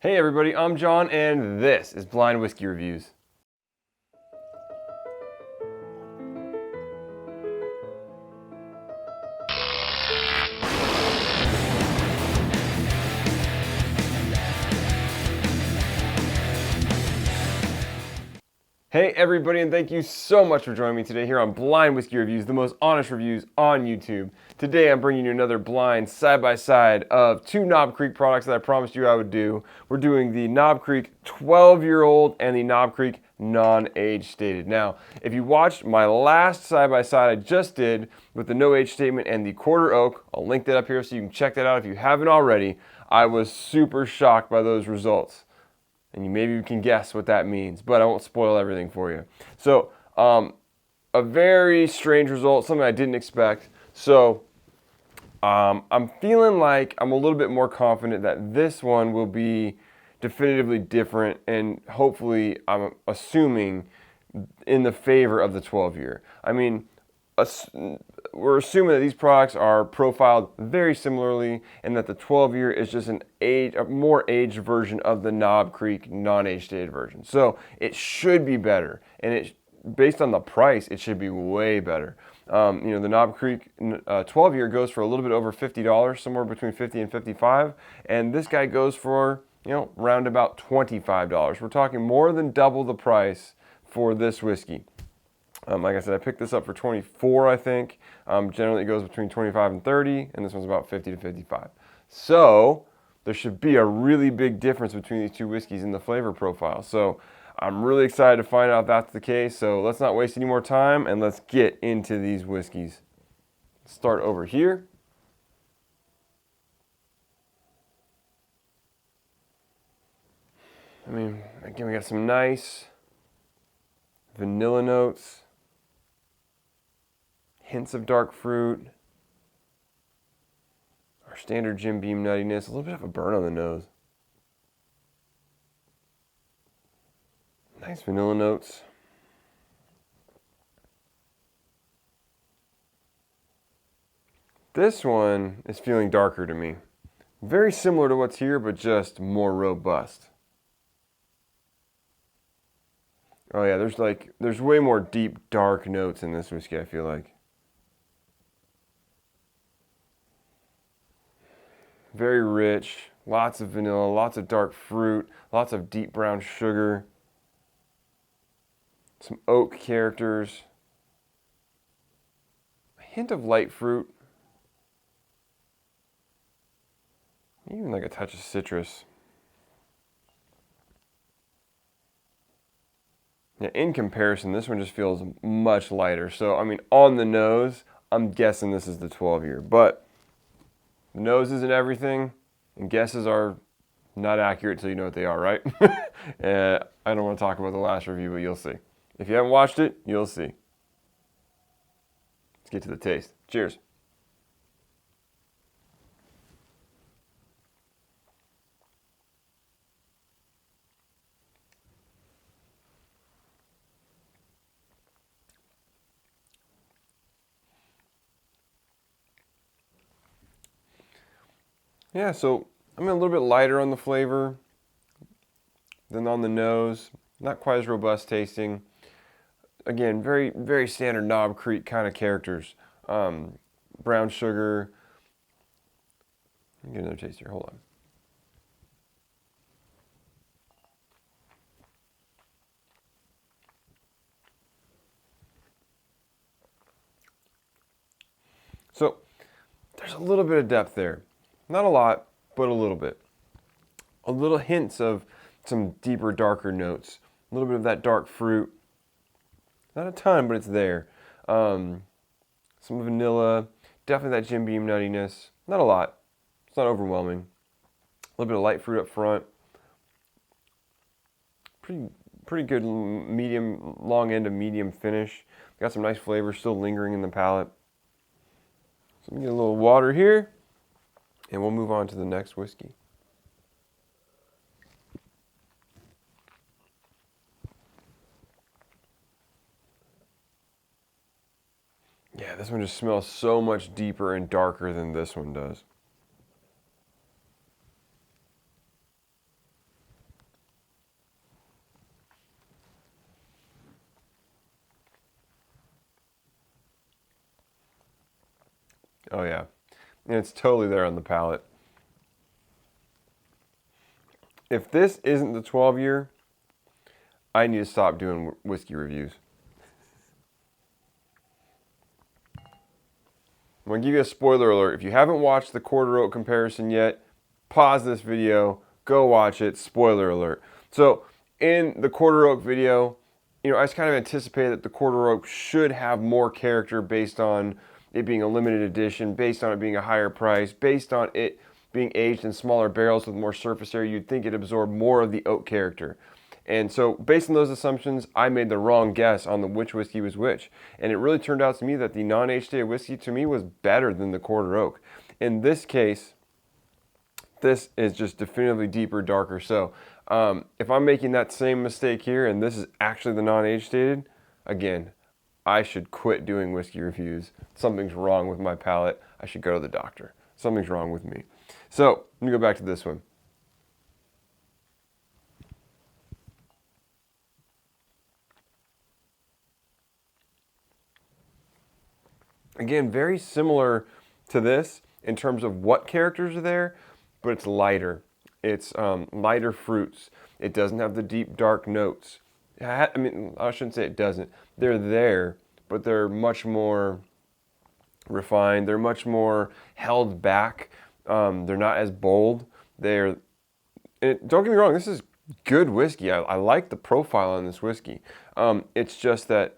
Hey everybody, I'm John and this is Blind Whiskey Reviews. Hey everybody, and thank you so much for joining me today here on Blind Whiskey Reviews, the most honest reviews on YouTube. Today I'm bringing you another blind side-by-side of two Knob Creek products that I promised you I would do. We're doing the Knob Creek 12-year-old and the Knob Creek non-age stated. Now, if you watched my last side-by-side I just did with the no age statement and the quarter oak, I'll link that up here so you can check that out if you haven't already. I was super shocked by those results. And maybe you can guess what that means, but I won't spoil everything for you. So, a very strange result, something I didn't expect. So, I'm feeling like I'm a little bit more confident that this one will be definitively different, and hopefully, I'm assuming, in the favor of the 12-year. I mean, we're assuming that these products are profiled very similarly and that the 12-year is just a more aged version of the Knob Creek non-age stated version. So it should be better, and based on the price, it should be way better. The Knob Creek 12-year goes for a little bit over $50, somewhere between $50 and $55, and this guy goes for, round about $25. We're talking more than double the price for this whiskey. Like I said, I picked this up for $24, I think. Generally, it goes between $25 and $30, and this one's about $50 to $55. So there should be a really big difference between these two whiskeys in the flavor profile. So I'm really excited to find out if that's the case. So let's not waste any more time, and let's get into these whiskeys. Start over here. Again, we got some nice vanilla notes. Hints of dark fruit, our standard Jim Beam nuttiness, a little bit of a burn on the nose. Nice vanilla notes. This one is feeling darker to me. Very similar to what's here, but just more robust. Oh yeah, there's way more deep, dark notes in this whiskey, I feel like. Very rich, lots of vanilla, lots of dark fruit, lots of deep brown sugar, some oak characters, a hint of light fruit, even like a touch of citrus. Yeah, in comparison, this one just feels much lighter. So, on the nose, I'm guessing this is the 12-year, but the nose isn't everything, and guesses are not accurate until you know what they are, right? I don't want to talk about the last review, but you'll see. If you haven't watched it, you'll see. Let's get to the taste. Cheers. Yeah, so a little bit lighter on the flavor than on the nose. Not quite as robust tasting. Again, very, very standard Knob Creek kind of characters. Brown sugar. Let me get another taste here. Hold on. So there's a little bit of depth there. Not a lot, but a little bit. A little hints of some deeper, darker notes. A little bit of that dark fruit. Not a ton, but it's there. Some vanilla. Definitely that Jim Beam nuttiness. Not a lot. It's not overwhelming. A little bit of light fruit up front. Pretty good medium, long end of medium finish. Got some nice flavor still lingering in the palate. So let me get a little water here, and we'll move on to the next whiskey. Yeah, this one just smells so much deeper and darker than this one does. Oh yeah, and it's totally there on the palate. If this isn't the 12 year, I need to stop doing whiskey reviews. I'm going to give you a spoiler alert. If you haven't watched the quarter oak comparison yet, pause this video, go watch it, spoiler alert. So in the quarter oak video, I just kind of anticipated that the quarter oak should have more character based on it being a limited edition, based on it being a higher price, based on it being aged in smaller barrels with more surface area. You'd think it absorbed more of the oak character. And so based on those assumptions, I made the wrong guess on which whiskey was which. And it really turned out to me that the non-age stated whiskey to me was better than the quarter oak. In this case, this is just definitively deeper, darker. So if I'm making that same mistake here and this is actually the non-age stated, again, I should quit doing whiskey reviews. Something's wrong with my palate. I should go to the doctor. Something's wrong with me. So let me go back to this one. Again, very similar to this in terms of what characters are there, but it's lighter. It's lighter fruits. It doesn't have the deep, dark notes. I mean, I shouldn't say it doesn't. They're there, but they're much more refined. They're much more held back. They're not as bold. Don't get me wrong, this is good whiskey. I like the profile on this whiskey. It's just that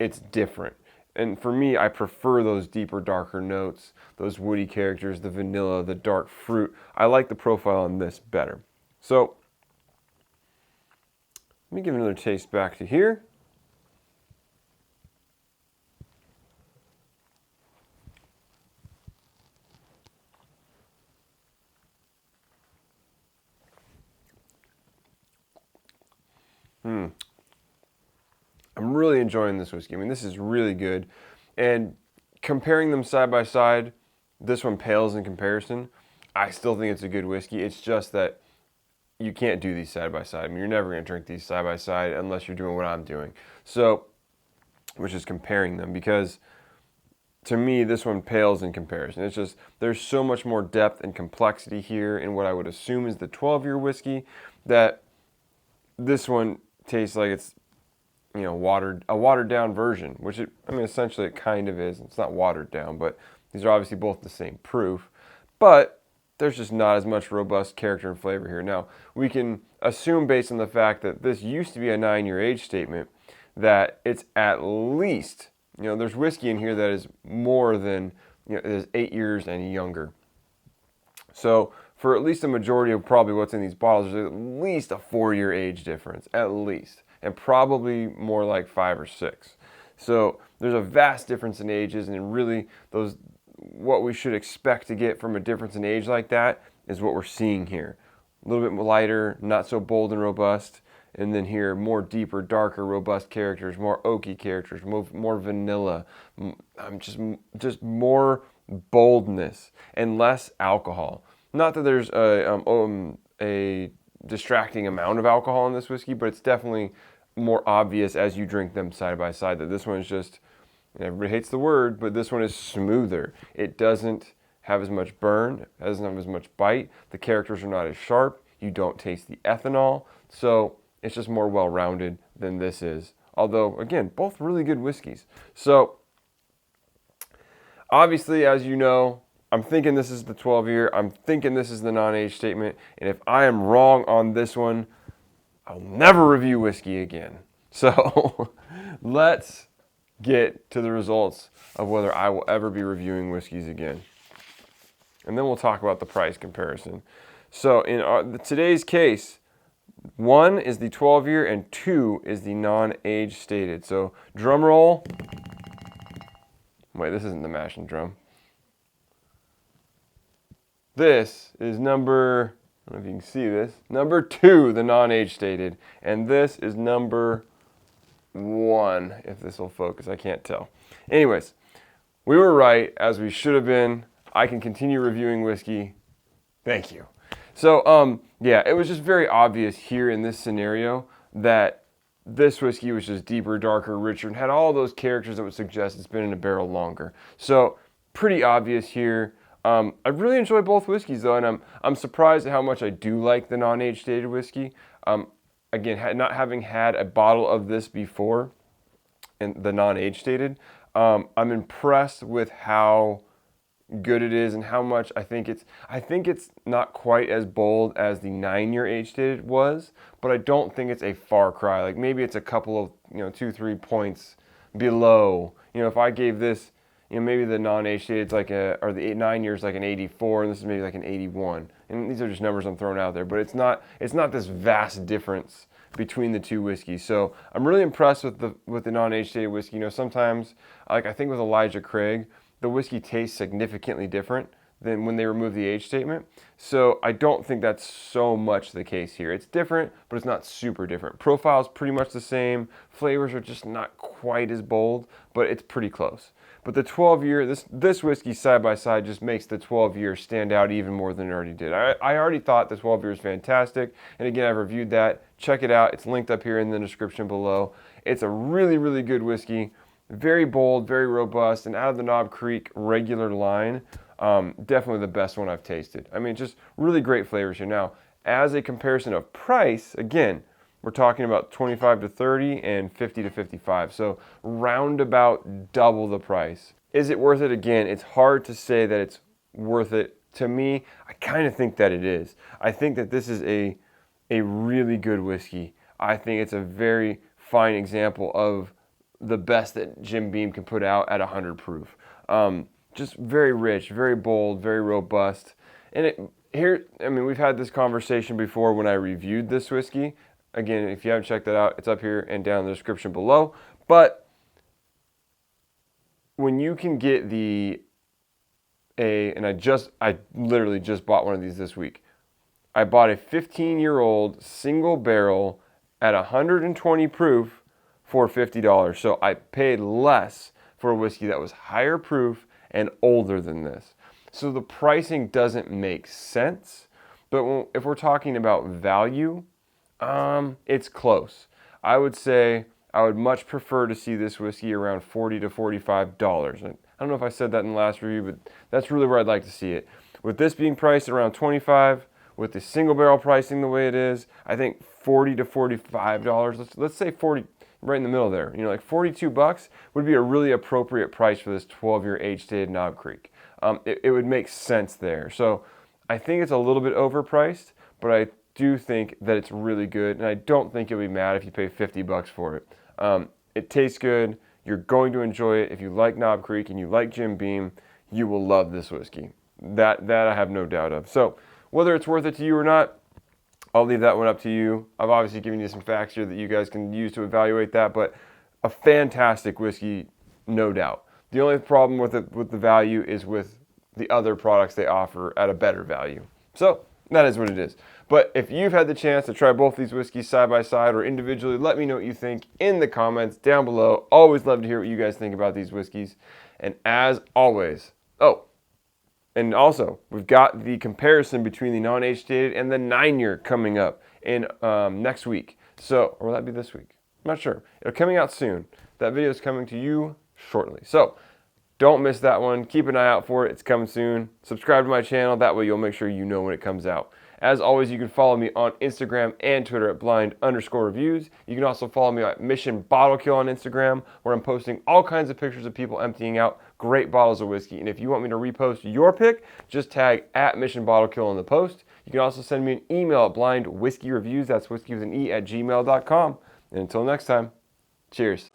it's different. And for me, I prefer those deeper, darker notes, those woody characters, the vanilla, the dark fruit. I like the profile on this better. So let me give another taste back to here. I'm really enjoying this whiskey. I mean, this is really good. And comparing them side by side, this one pales in comparison. I still think it's a good whiskey. It's just that you can't do these side by side. I mean, you're never going to drink these side by side unless you're doing what I'm doing. So, which is comparing them, because to me, this one pales in comparison. It's just, there's so much more depth and complexity here in what I would assume is the 12-year whiskey, that this one tastes like it's, a watered down version, which essentially it kind of is. It's not watered down, but these are obviously both the same proof, but there's just not as much robust character and flavor here. Now, we can assume based on the fact that this used to be a 9-year age statement, that it's at least, there's whiskey in here that is more than, is 8 years and younger. So for at least a majority of probably what's in these bottles, there's at least a 4-year age difference, at least. And probably more like 5 or 6. So there's a vast difference in ages, and really what we should expect to get from a difference in age like that is what we're seeing here. A little bit lighter, not so bold and robust, and then here more deeper, darker, robust characters, more oaky characters, more vanilla, just more boldness and less alcohol. Not that there's a distracting amount of alcohol in this whiskey, but it's definitely more obvious as you drink them side by side that this one is just, everybody hates the word, but this one is smoother. It doesn't have as much burn, it doesn't have as much bite. The characters are not as sharp. You don't taste the ethanol. So it's just more well-rounded than this is. Although, again, both really good whiskeys. So obviously, as you know, I'm thinking this is the 12-year. I'm thinking this is the non-age statement. And if I am wrong on this one, I'll never review whiskey again. So let's get to the results of whether I will ever be reviewing whiskeys again. And then we'll talk about the price comparison. So in today's case, 1 is the 12-year and 2 is the non-age stated. So drum roll. Wait, this isn't the mash and drum. This is number, I don't know if you can see this, number 2, the non-age stated. And this is number 1, if this will focus, I can't tell. Anyways, we were right, as we should have been. I can continue reviewing whiskey. Thank you. So, yeah, it was just very obvious here in this scenario that this whiskey was just deeper, darker, richer, and had all those characters that would suggest it's been in a barrel longer. So pretty obvious here. I really enjoy both whiskeys though, and I'm surprised at how much I do like the non-age stated whiskey. Again, not having had a bottle of this before, and the non-age stated, I'm impressed with how good it is and how much I think it's not quite as bold as the 9-year age stated was, but I don't think it's a far cry. Like maybe it's a couple of 2-3 points below. If I gave this, maybe the non-age stated or the 9 years like an 84, and this is maybe like an 81. And these are just numbers I'm throwing out there, but it's not this vast difference between the two whiskeys. So I'm really impressed with the non-age stated whiskey. Sometimes, like I think with Elijah Craig, the whiskey tastes significantly different than when they remove the age statement. So I don't think that's so much the case here. It's different, but it's not super different. Profile's pretty much the same. Flavors are just not quite as bold, but it's pretty close. But the 12-year, this whiskey side by side just makes the 12-year stand out even more than it already did. I already thought the 12-year is fantastic. And again, I've reviewed that. Check it out. It's linked up here in the description below. It's a really, really good whiskey. Very bold, very robust, and out of the Knob Creek regular line, definitely the best one I've tasted. I mean, just really great flavors here. Now, as a comparison of price, again, we're talking about 25 to 30 and 50 to 55. So round about double the price. Is it worth it? Again, it's hard to say that it's worth it. To me, I kind of think that it is. I think that this is a really good whiskey. I think it's a very fine example of the best that Jim Beam can put out at 100 proof. Just very rich, very bold, very robust. And we've had this conversation before when I reviewed this whiskey. Again, if you haven't checked that out, it's up here and down in the description below. But when you can get I literally just bought one of these this week. I bought a 15-year-old single barrel at 120 proof for $50. So I paid less for a whiskey that was higher proof and older than this. So the pricing doesn't make sense. But if we're talking about value, it's close. I would say I would much prefer to see this whiskey around $40 to $45. I don't know if I said that in the last review, but that's really where I'd like to see it. With this being priced around $25, with the single barrel pricing the way it is, I think $40 to $45. Let's say 40, right in the middle there. Like $42 would be a really appropriate price for this 12-year age-stated Knob Creek. It would make sense there. So I think it's a little bit overpriced, but I do think that it's really good, and I don't think you'll be mad if you pay $50 for it. It tastes good. You're going to enjoy it. If you like Knob Creek and you like Jim Beam, you will love this whiskey. That I have no doubt of. So whether it's worth it to you or not, I'll leave that one up to you. I've obviously given you some facts here that you guys can use to evaluate that, but a fantastic whiskey, no doubt. The only problem with the value is with the other products they offer at a better value. So that is what it is. But if you've had the chance to try both these whiskeys side by side or individually, let me know what you think in the comments down below. Always love to hear what you guys think about these whiskeys. And as always, and also, we've got the comparison between the non-age stated and the 9-year coming up in next week. So, or will that be this week? I'm not sure. It's coming out soon. That video is coming to you shortly. So, don't miss that one. Keep an eye out for it. It's coming soon. Subscribe to my channel. That way you'll make sure you know when it comes out. As always, you can follow me on Instagram and Twitter at blind_reviews. You can also follow me at Mission Bottle Kill on Instagram, where I'm posting all kinds of pictures of people emptying out great bottles of whiskey. And if you want me to repost your pick, just tag at Mission Bottle Kill in the post. You can also send me an email at blindwhiskeyreviews, that's whiskey with an E, @gmail.com. And until next time, cheers.